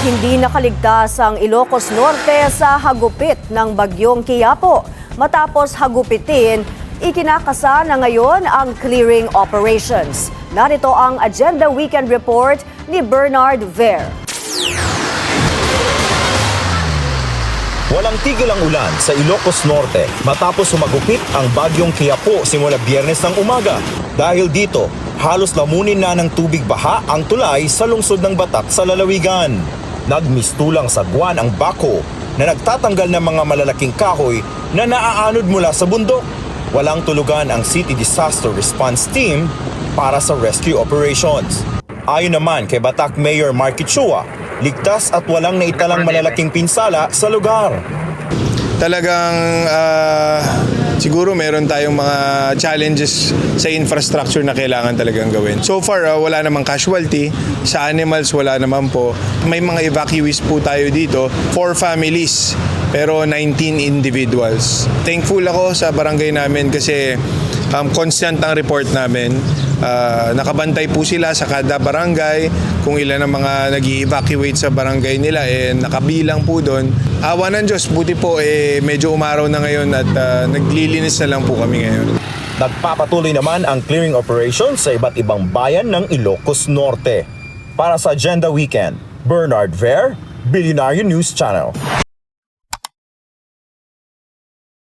Hindi nakaligtas ang Ilocos Norte sa hagupit ng bagyong Quiapo. Matapos hagupitin, ikinakasa na ngayon ang clearing operations. Narito ang Agenda Weekend Report ni Bernard Ver. Walang tigil ang ulan sa Ilocos Norte matapos humagupit ang bagyong Quiapo simula Biyernes ng umaga. Dahil dito, halos lamunin na ng tubig baha ang tulay sa lungsod ng Batak sa lalawigan. Nagmistulang sa buwan ang bako na nagtatanggal ng mga malalaking kahoy na naaanod mula sa bundok. Walang tulugan ang City Disaster Response Team para sa rescue operations. Ayon naman kay Batak Mayor Marky Chua, ligtas at walang naitalang malalaking pinsala sa lugar. Talagang siguro meron tayong mga challenges sa infrastructure na kailangan talagang gawin. So far, wala namang casualty. Sa animals, wala naman po. May mga evacuees po tayo dito, 4 families, pero 19 individuals. Thankful ako sa barangay namin kasi constant ang report namin. Nakabantay po sila sa kada barangay kung ilan ang mga nag-evacuate sa barangay nila, nakabilang po doon. Awa ng Diyos, buti po medyo umaraw na ngayon at naglilinis na lang po kami ngayon. Nagpapatuloy naman ang clearing operations sa iba't ibang bayan ng Ilocos Norte. Para sa Agenda Weekend, Bernard Ver, Billionaire News Channel.